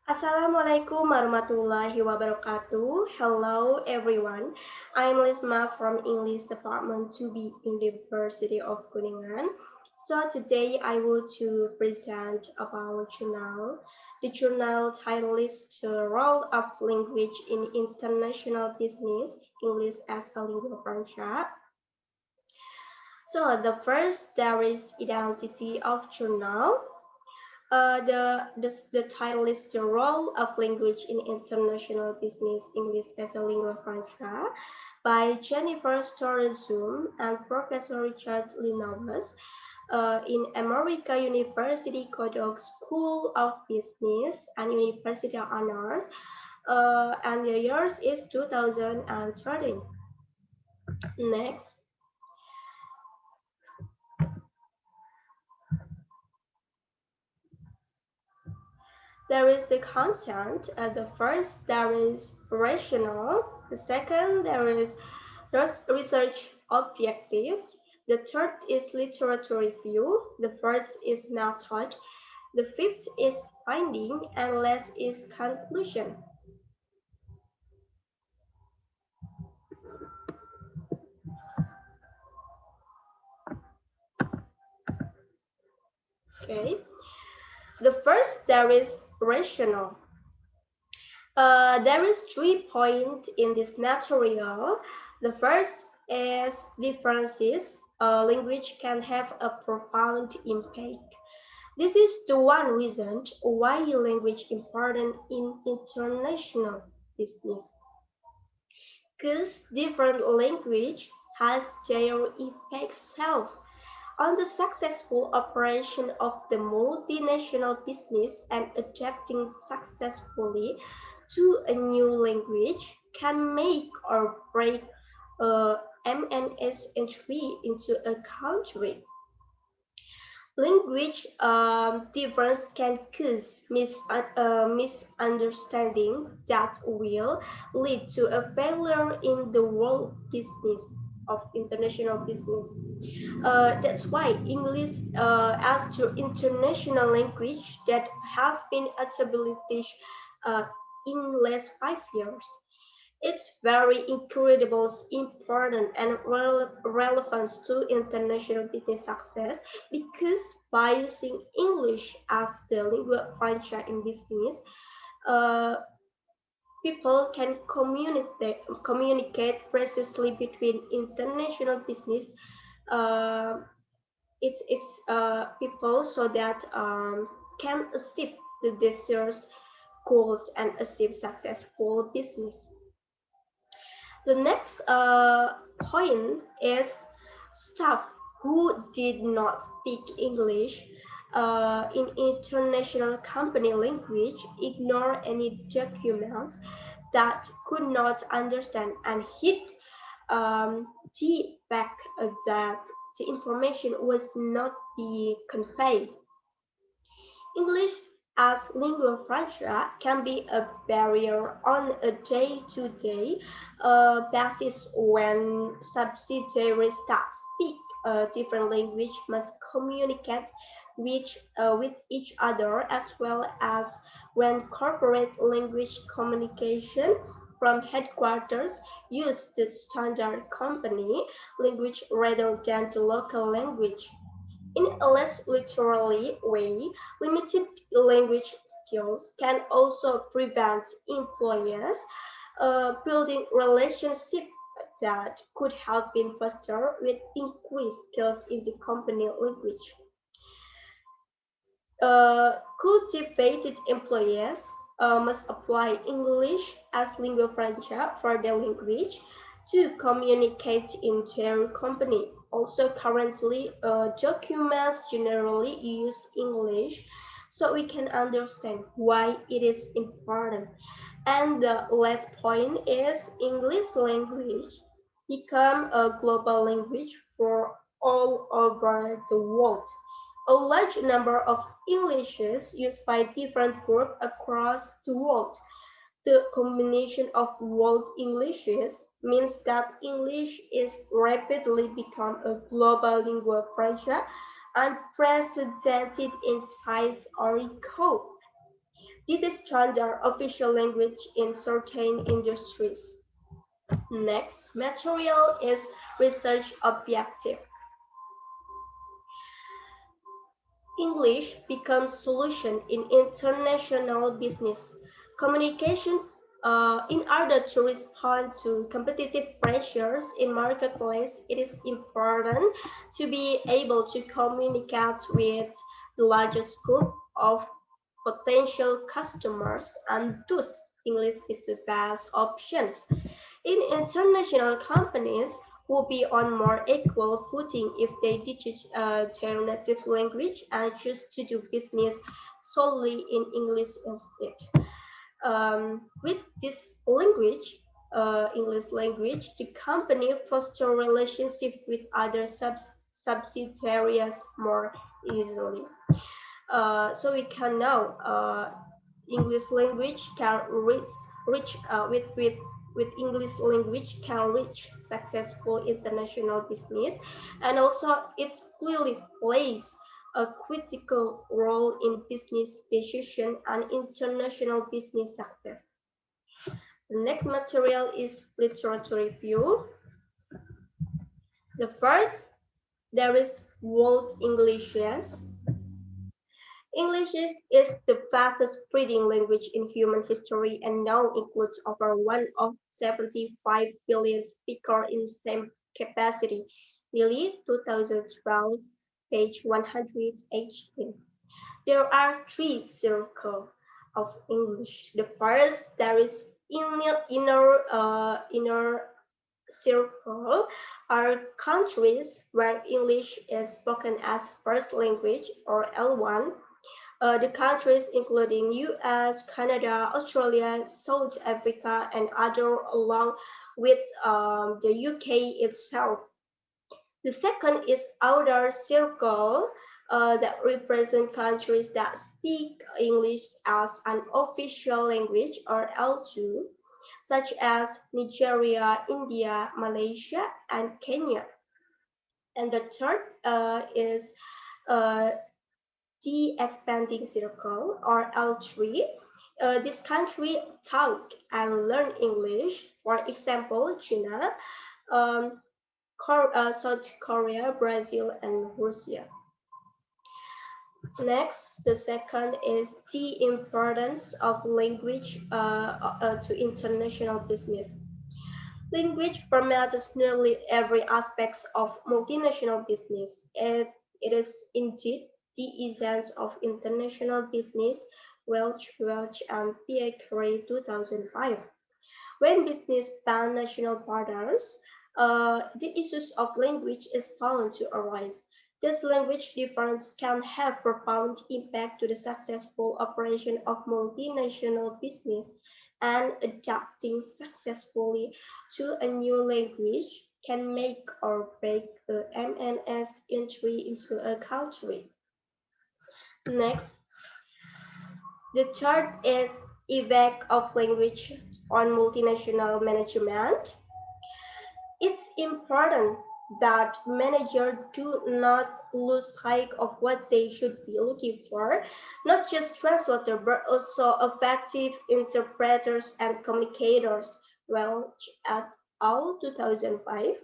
Assalamualaikum warahmatullahi wabarakatuh. Hello everyone. I'm Lisma from English Department 2B in the University of Kuningan. So today I will to present about journal. The journal title is The Role of Language in International Business, English as a Lingua Franca. So the first there is identity of journal. The title is The Role of Language in International Business, English as a Lingua Franca by Jennifer Storezum and Professor Richard Linnaeus in America University Kodok School of Business and University Honors, and the years is 2013. Next. There is the content. The first, there is rational. The second, there is research objective. The third is literature review. The fourth is method. The fifth is finding, and last is conclusion. Okay. The first, there is rational. There is 3 points in this material. The first is differences. Language can have a profound impact. This is the one reason why language important in international business. Because different language has their effect self on the successful operation of the multinational business, and adapting successfully to a new language can make or break a MNS entry into a country. Language difference can cause misunderstanding that will lead to a failure in the world business of international business. That's why English as the international language that has been established uh, in last 5 years. It's very incredible, important, and relevant to international business success because by using English as the lingua franca in business, uh, people can communicate precisely between international business. Uh, it's people so that can achieve the desired goals and achieve successful business. The next point is staff who did not speak English in international company language ignore any documents that could not understand and hit the fact that the information was not be conveyed. English as lingua franca can be a barrier on a day-to-day basis when subsidiary staff speak a different language must communicate with each other, as well as when corporate language communication from headquarters use the standard company language rather than the local language. In a less literally way, limited language skills can also prevent employers building relationships that could have been fostered with increased skills in the company language. Cultivated employees must apply English as lingua franca for their language to communicate in their company. Also, currently, documents generally use English, so we can understand why it is important. And the last point is English language become a global language for all over the world. A large number of Englishes used by different groups across the world. The combination of world Englishes means that English is rapidly become a global lingua franca, unprecedented in size or scope. This is standard official language in certain industries. Next, material is research objective. English becomes solution in international business communication in order to respond to competitive pressures in marketplace. It is important to be able to communicate with the largest group of potential customers, and thus English is the best options. In international companies will be on more equal footing if they teach their native language and choose to do business solely in English instead. With this language, English language, the company foster relationship with other subsidiaries more easily. So we can now English language can reach with English language can reach successful international business, and also it clearly plays a critical role in business decision and international business success. The next material is literature review. The first, there is World Englishes. English is the fastest spreading language in human history and now includes over one of 75 billion speakers in same capacity. Nearly 2012, page 118. There are three circles of English. The first, there is inner circle are countries where English is spoken as first language or L1. The countries including US, Canada, Australia, South Africa, and other along with the UK itself. The second is outer circle that represent countries that speak English as an official language or L2, such as Nigeria, India, Malaysia, and Kenya. And the third is uh, the expanding circle or L3. This country talk and learn English. For example, China, um, South Korea, Brazil, and Russia. Next, the second is the importance of language to international business. Language permeates nearly every aspect of multinational business. It is indeed the essence of international business, Welch and Pierre 2005. When business span national borders, the issues of language is bound to arise. This language difference can have profound impact to the successful operation of multinational business, and adapting successfully to a new language can make or break a MNS entry into a country. Next, the third is effect of language on multinational management. It's important that managers do not lose sight of what they should be looking for, not just translators, but also effective interpreters and communicators. Welch et al. 2005.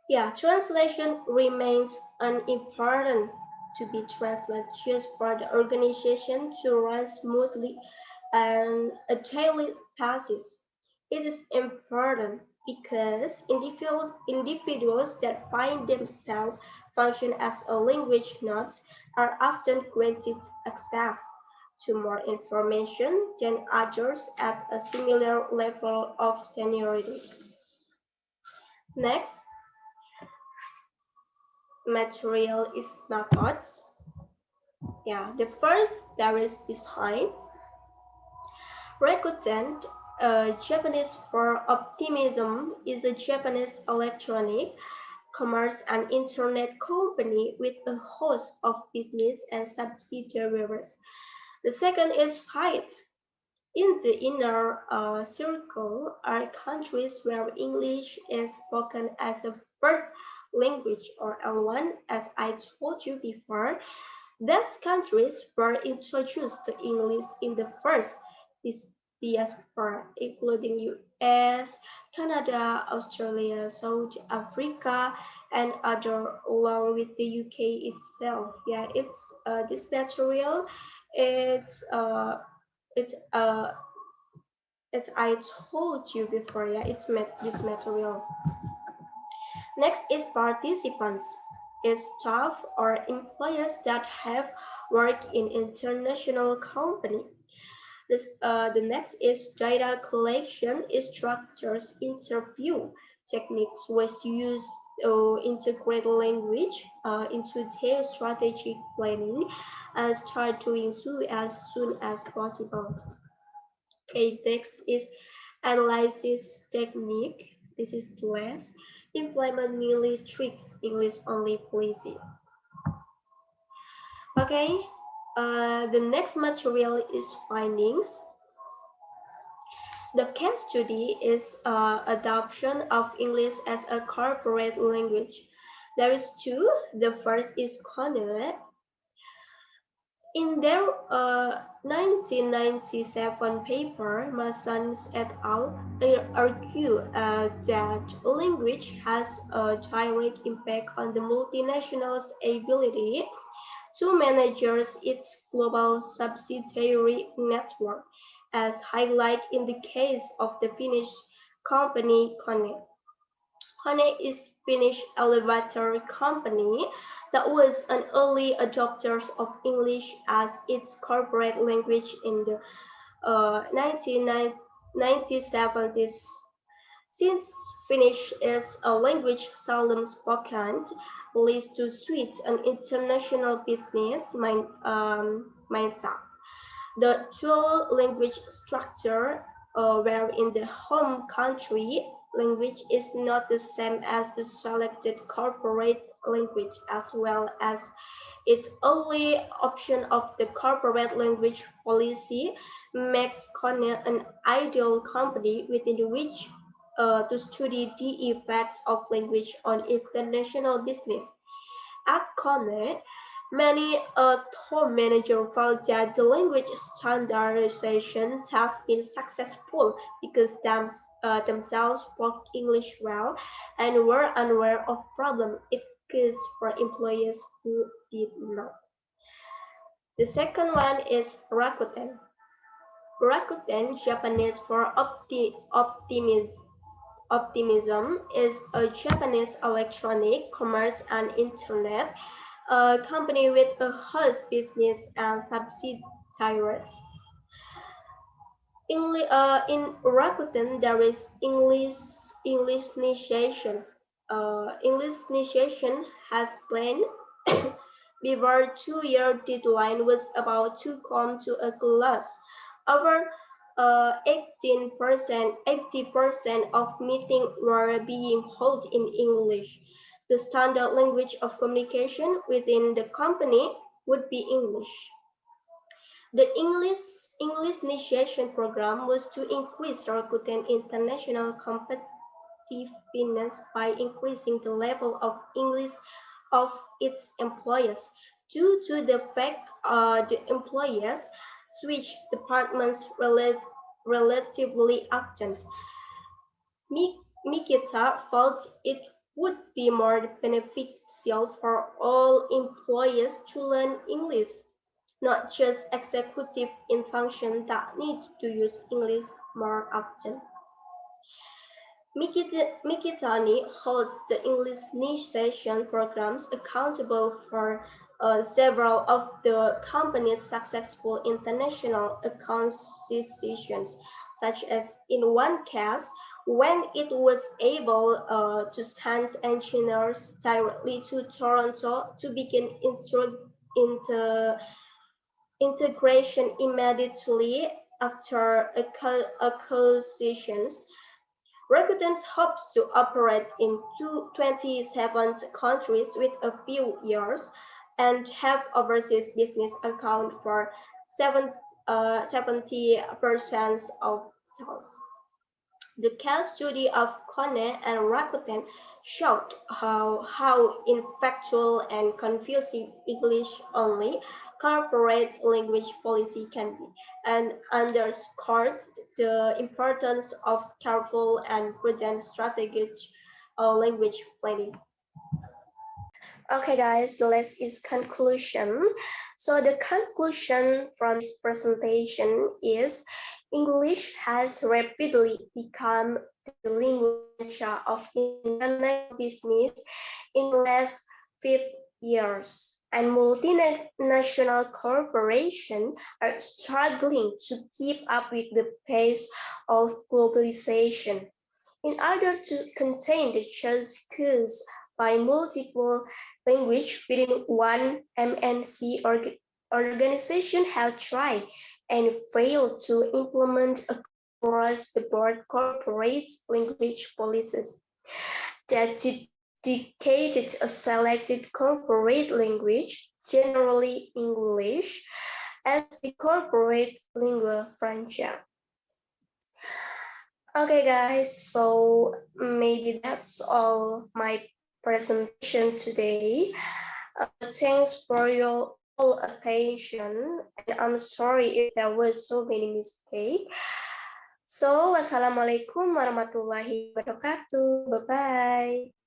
Yeah, translation remains an important to be translated just for the organization to run smoothly and a daily basis. It is important because individuals that find themselves function as a language nodes are often granted access to more information than others at a similar level of seniority. Next, material is methods. Yeah, the first there is design. Rakuten, Japanese for optimism, is a Japanese electronic commerce and internet company with a host of business and subsidiaries. The second is site. In the inner circle are countries where English is spoken as a first language or L1, as I told you before. These countries were introduced to English in the first diaspora, including US, Canada, Australia, South Africa, and other, along with the UK itself. Yeah, it's this material. It's uh, it's it's I told you before. Yeah, it's this material. Next is participants, is staff or employees that have worked in international company. The next is data collection, structures, interview techniques was used to integrate language into their strategic planning and start doing so as soon as possible. Okay, next is analysis technique. This is the last. Implement nearly strict English only policy. Okay, the next material is findings. The case study is adoption of English as a corporate language. There is two. The first is Connell. In their 1997 paper, Mason et al. Argue that language has a direct impact on the multinational's ability to manage its global subsidiary network, as highlighted in the case of the Finnish company Kone. Kone is Finnish elevator company that was an early adopter of English as its corporate language in the 1970s. Since Finnish is a language seldom spoken, leads to switch an international business mindset. The dual language structure, where in the home country language is not the same as the selected corporate language, as well as its only option of the corporate language policy, makes Cornell an ideal company within which to study the effects of language on international business. At Cornell, many top managers felt that the language standardization has been successful because themselves spoke English well and were unaware of problems it caused for employees who did not. The second one is Rakuten. Rakuten, Japanese for optimism, is a Japanese electronic commerce and internet company with a host business and subsidiaries. In Rakuten, there is English initiation. English initiation has planned before 2 year deadline was about to come to a close. Over 80% of meetings were being held in English. The standard language of communication within the company would be English. The English initiation program was to increase Rakuten international competitiveness by increasing the level of English of its employees. Due to the fact the employees switch departments relatively often, Mikita felt it would be more beneficial for all employees to learn English, not just executive in functions that need to use English more often. Mikitani holds the English niche session programs accountable for several of the company's successful international acquisitions, such as in one case, when it was able to send engineers directly to Toronto to begin integration immediately after acquisitions. Rakuten hopes to operate in 27 countries with a few years and have overseas business account for 70% of sales. The case study of Kone and Rakuten showed how ineffectual and confusing English-only corporate language policy can be, and underscored the importance of careful and prudent strategic language planning. Okay, guys, the last is conclusion. So the conclusion from this presentation is English has rapidly become the lingua franca of international business in the last 5 years. And multinational corporations are struggling to keep up with the pace of globalization. In order to contain the choices by multiple language within one MNC organization have tried and failed to implement across the board corporate language policies that dedicated a selected corporate language, generally English, as the corporate lingua franca. Okay, guys, so maybe that's all my presentation today. Thanks for your all attention, and I'm sorry if there was so many mistakes. So, wassalamualaikum warahmatullahi wabarakatuh. Bye-bye.